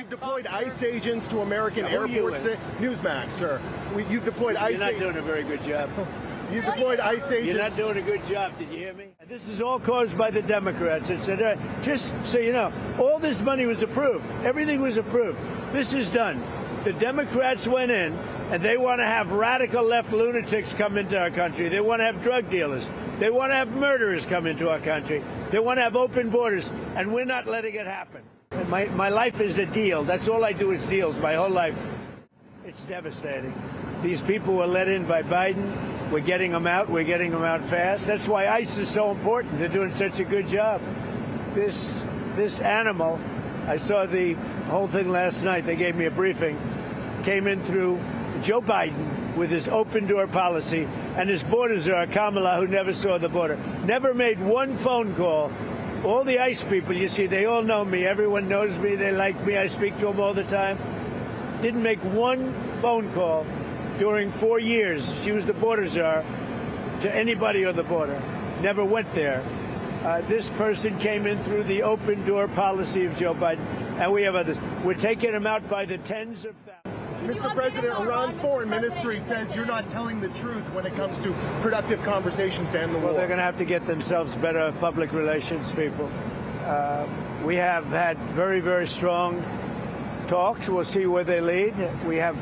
You've deployed ICE agents to American airports today. Newsmax, sir. You've deployed ICE agents. You're not doing a very good job. You've deployed ICE agents. You're not doing a good job. Did you hear me? This is all caused by the Democrats. It's just so you know, all this money was approved. Everything was approved. This is done. The Democrats went in, and they want to have radical left lunatics come into our country. They want to have drug dealers. They want to have murderers come into our country. They want to have open borders, and we're not letting it happen. My life is a deal. That's all I do is deals, my whole life. It's devastating. These people were let in by Biden. We're getting them out. We're getting them out fast. That's why ICE is so important. They're doing such a good job. This animal, I saw the whole thing last night. They gave me a briefing. Came in through Joe Biden with his open door policy, and his border czar, Kamala, who never saw the border, never made one phone call. All the ICE people, you see, they all know me. Everyone knows me. They like me. I speak to them all the time. Didn't make one phone call during 4 years. She was the border czar to anybody on the border. Never went there. This person came in through the open door policy of Joe Biden, and we have others. We're taking them out by the tens of thousands. Mr. President, Iran's foreign ministry says you're not telling the truth when it comes to productive conversations to end the war. Well, they're going to have to get themselves better public relations people. We have had very, very strong talks. We'll see where they lead. We have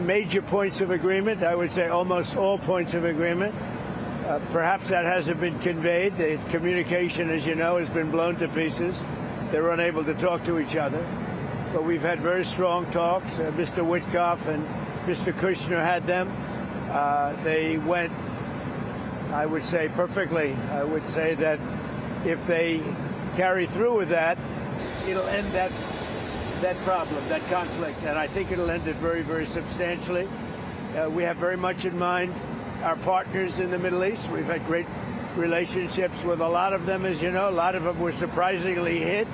major points of agreement. I would say almost all points of agreement. Perhaps that hasn't been conveyed. The communication, as you know, has been blown to pieces. They're unable to talk to each other. But we've had very strong talks. Mr. Witkoff and Mr. Kushner had them. They went, I would say, perfectly. I would say that if they carry through with that, it'll end that problem, that conflict. And I think it'll end it very, very substantially. We have very much in mind our partners in the Middle East. We've had great relationships with a lot of them, as you know. A lot of them were surprisingly hit.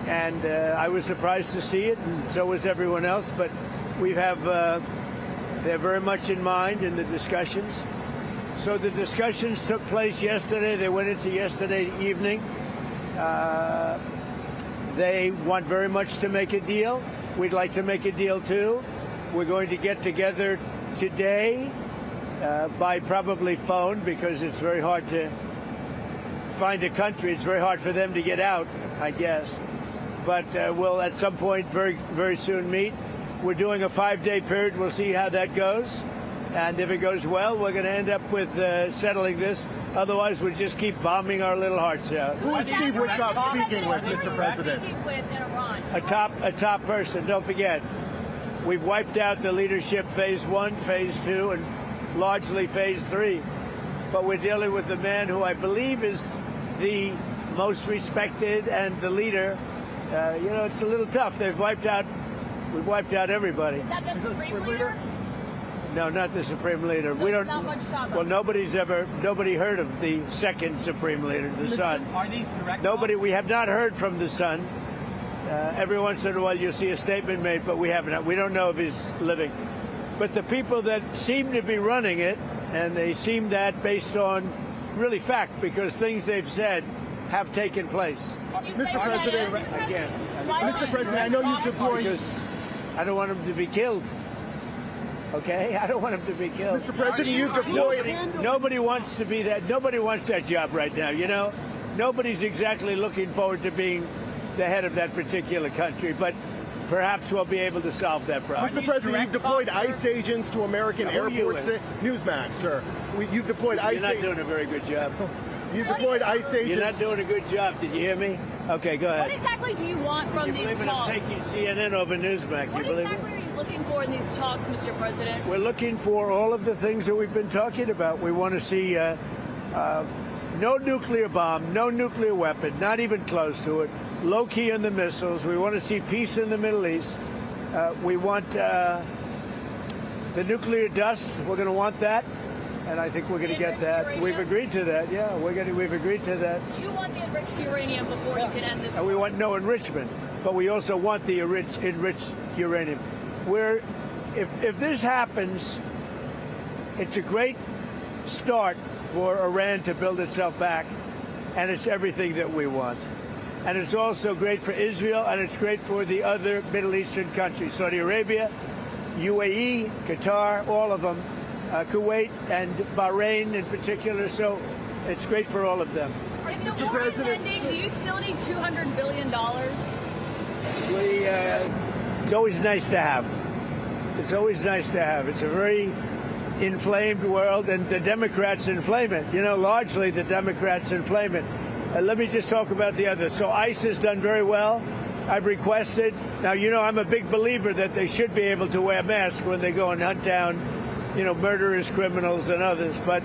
And I was surprised to see it, and so was everyone else. But we have, they're very much in mind in the discussions. So the discussions took place yesterday. They went into yesterday evening. They want very much to make a deal. We'd like to make a deal, too. We're going to get together today by probably phone, because it's very hard to find a country. It's very hard for them to get out, I guess. But we'll at some point very, very soon meet. We're doing a 5-day period. We'll see how that goes. And if it goes well, we're going to end up with settling this. Otherwise, we'll just keep bombing our little hearts out. Who is Steve Witkoff speaking with, Mr. President? A top person. Don't forget, we've wiped out the leadership phase 1, phase 2, and largely phase 3. But we're dealing with the man who I believe is the most respected and the leader. You know, it's a little tough. We've wiped out everybody. Is that the Supreme Leader? No, not the Supreme Leader. We don't. Well, nobody heard of the second Supreme Leader, the son. Are these direct? Nobody. We have not heard from the son. Every once in a while, you'll see a statement made, but we haven't. We don't know if he's living. But the people that seem to be running it, and they seem that based on really fact, because things they've said have taken place. Mr. President, Again, Mr. President, I know you've deployed. because I don't want him to be killed. Okay, I don't want him to be killed. Mr. President, you've deployed. Nobody wants to be that. Nobody wants that job right now. You know, nobody's exactly looking forward to being the head of that particular country. But perhaps we'll be able to solve that problem. Mr. President, you've deployed ICE agents to American airports today. Newsmax, sir. You've deployed ICE. You're not doing a very good job. You've deployed ICE agents. You're not doing a good job. Did you hear me? Okay, go ahead. What exactly do you want from these talks? I'm taking CNN over Newsmax. What exactly are you looking for in these talks, Mr. President? We're looking for all of the things that we've been talking about. We want to see no nuclear bomb, no nuclear weapon, not even close to it, low key on the missiles. We want to see peace in the Middle East. We want the nuclear dust. We're going to want that. And I think we're going to get that. Uranium? We've agreed to that. Yeah, we've agreed to that. You want the enriched uranium before you can end this And we war. want no enrichment, but we also want the enriched uranium. If this happens, it's a great start for Iran to build itself back, and it's everything that we want. and it's also great for Israel, and it's great for the other Middle Eastern countries, Saudi Arabia, UAE, Qatar, all of them, Kuwait and Bahrain in particular. So it's great for all of them. If the war is ending, do you still need $200 billion? It's always nice to have. It's always nice to have. It's a very inflamed world, and the Democrats inflame it. You know, largely the Democrats inflame it. Let me just talk about the others. So ICE has done very well. I've requested. Now, you know, I'm a big believer that they should be able to wear masks when they go and hunt down, you know, murderous criminals and others. But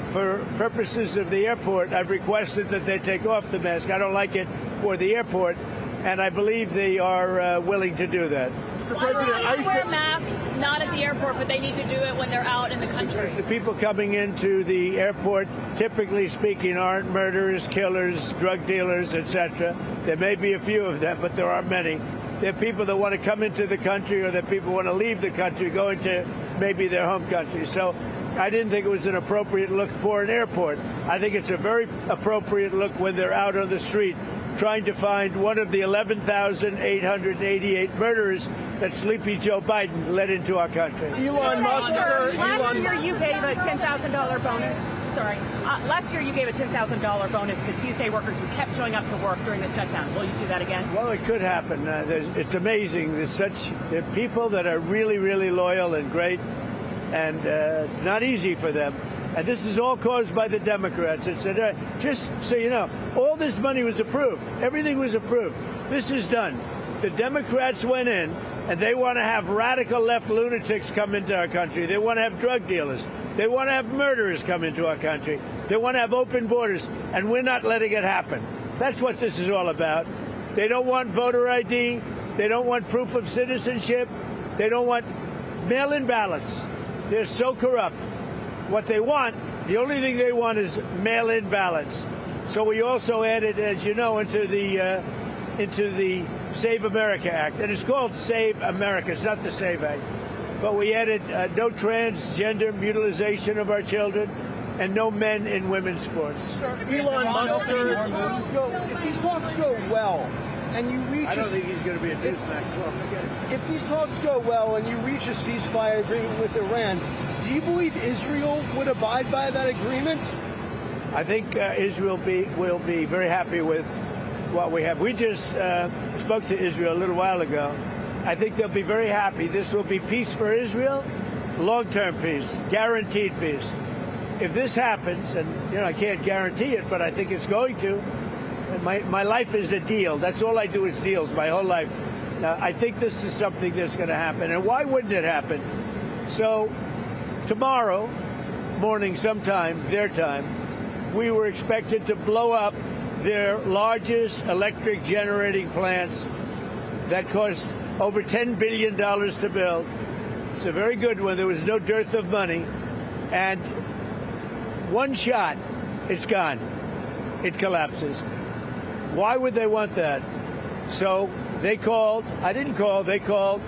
for purposes of the airport, I've requested that they take off the mask. I don't like it for the airport, and I believe they are willing to do that. Mr. Why President, do they wear masks not at the airport, but they need to do it when they're out in the country? The people coming into the airport, typically speaking, aren't murderers, killers, drug dealers, etc. There may be a few of them, but there are many. They're people that want to come into the country, or that people want to leave the country, go into maybe their home country. So I didn't think it was an appropriate look for an airport. I think it's a very appropriate look when they're out on the street trying to find one of the 11,888 murderers that Sleepy Joe Biden led into our country. Elon Musk, sir. Last year you gave a $10,000 bonus. Sorry. Last year you gave a $10,000 bonus to Tuesday workers who kept showing up to work during the shutdown. Will you do that again? Well, it could there it's amazing. There are people that are really, really loyal and great, and it's not easy for them. And this is all caused by the Democrats. It's just so you know, all this money was approved. Everything was approved. This is done. The Democrats went in, and they want to have radical left lunatics come into our country. They want to have drug dealers. They want to have murderers come into our country. They want to have open borders, and we're not letting it happen. That's what this is all about. They don't want voter ID. They don't want proof of citizenship. They don't want mail-in ballots. They're so corrupt. What they want, the only thing they want is mail-in ballots. So we also added, as you know, into the Save America Act, and it's called Save America. It's not the Save Act, but we added no transgender mutilization of our children, and no men in women's sports. Elon Musk, sir. If these talks go well, and you reach I don't think he's going to be a newsmax. if these talks go well and you reach a ceasefire agreement with Iran, do you believe Israel would abide by that agreement? I think Israel will be very happy with what we have. We just spoke to Israel a little while ago. I think they'll be very happy. This will be peace for Israel, long-term peace, guaranteed peace. If this happens, and you know I can't guarantee it, but I think it's going to. My life is a deal. That's all I do is deals my whole life. I think this is something that's going to happen. And why wouldn't it happen? So tomorrow morning sometime, their time, we were expected to blow up their largest electric generating plants that cost over $10 billion to build. It's a very good one. There was no dearth of money. And one shot, it's gone. It collapses. Why would they want that? So they called. I didn't call. They called.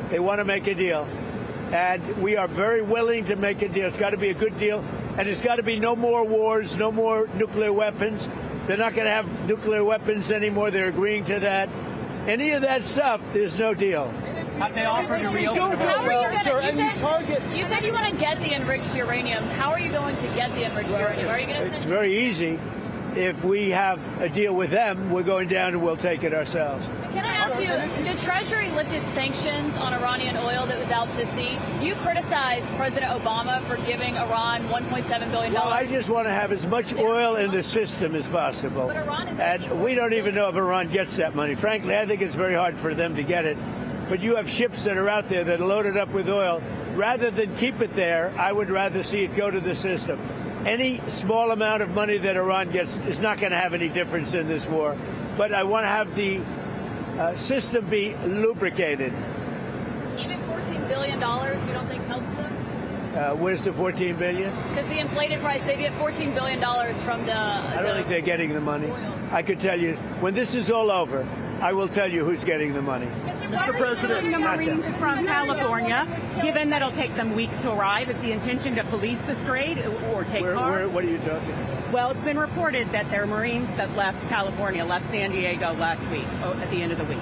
They want to make a deal. And we are very willing to make a deal. It's got to be a good deal. And it's got to be no more wars, no more nuclear weapons. They're not going to have nuclear weapons anymore. They're agreeing to that. Any of that stuff, there's no deal. Have they offered to reopen? How are you going target. You said you want to get the enriched uranium. How are you going to get the enriched uranium? Are you going to It's send very easy. If we have a deal with them, we're going down and we'll take it ourselves. Can I ask you, the Treasury lifted sanctions on Iranian oil that was out to sea. You criticized President Obama for giving Iran $1.7 billion. Well, I just want to have as much oil in the system as possible. But Iran is And we don't even know if Iran gets that money. Frankly, I think it's very hard for them to get it. But you have ships that are out there that are loaded up with oil. Rather than keep it there, I would rather see it go to the system. Any small amount of money that Iran gets is not going to have any difference in this war. But I want to have the system be lubricated. Even $14 billion, you don't think helps them? Where's the $14 billion? Because the inflated price, they get $14 billion from the... I don't think they're getting the money. oil. I could tell you, when this is all over, I will tell you who's getting the money. Mr. President, The Marines from California, given that it'll take them weeks to arrive, is the intention to police the strait or take cars? What are you talking about? Well, it's been reported that there are Marines that left California, left San Diego last week, at the end of the week.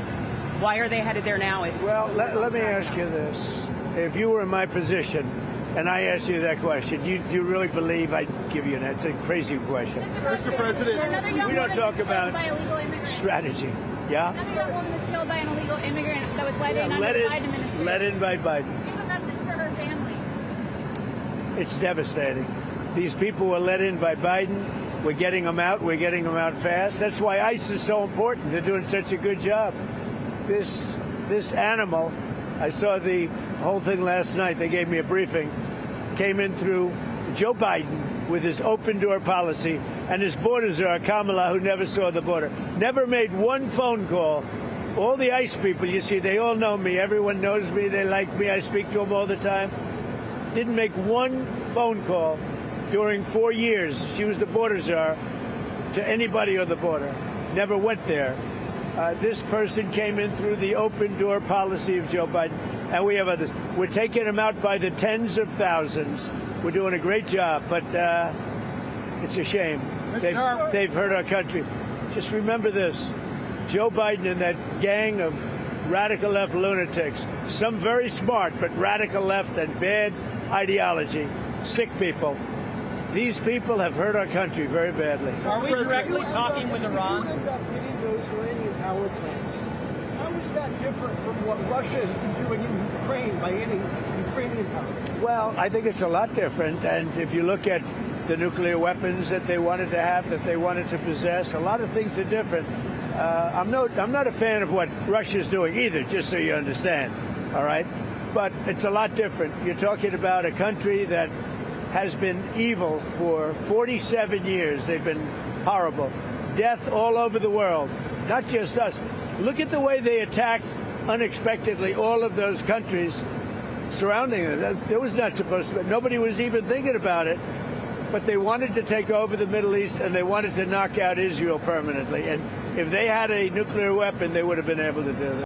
Why are they headed there now? Well, let me ask you this. If you were in my position and I asked you that question, do you really believe I'd give you an answer? It's a crazy question. Mr. President, We don't talk about strategy. Yeah? Another young woman was killed by an illegal immigrant that was let in under the Biden administration. Let in by Biden. Give a message for her family. It's devastating. These people were let in by Biden. We're getting them out. We're getting them out fast. That's why ICE is so important. They're doing such a good job. This animal, I saw the whole thing last night. They gave me a briefing. Came in through Joe Biden with his open door policy and his border czar, Kamala, who never saw the border. Never made one phone call. All the ICE people, you see, they all know me. Everyone knows me. They like me. I speak to them all the time. Didn't make one phone call during 4 years. She was the border czar to anybody on the border. Never went there. This person came in through the open door policy of Joe Biden, and we have others. We're taking them out by the tens of thousands. We're doing a great job, but it's a shame. They've hurt our country. Just remember this. Joe Biden and that gang of radical left lunatics, some very smart, but radical left and bad ideology, sick people. These people have hurt our country very badly. Are we directly talking with Iran? About hitting those Iranian power plants. How is that different from what Russia has been doing in Ukraine by hitting Ukrainian power plants? Well, I think it's a lot different. And if you look at the nuclear weapons that they wanted to have, that they wanted to possess, a lot of things are different. I'm not a fan of what Russia's doing either, just so you understand. All right? But it's a lot different. You're talking about a country that has been evil for 47 years. They've been horrible. Death all over the world, not just us. Look at the way they attacked unexpectedly all of those countries surrounding them. It was not supposed to be. Nobody was even thinking about it. But they wanted to take over the Middle East, and they wanted to knock out Israel permanently. And if they had a nuclear weapon, they would have been able to do that.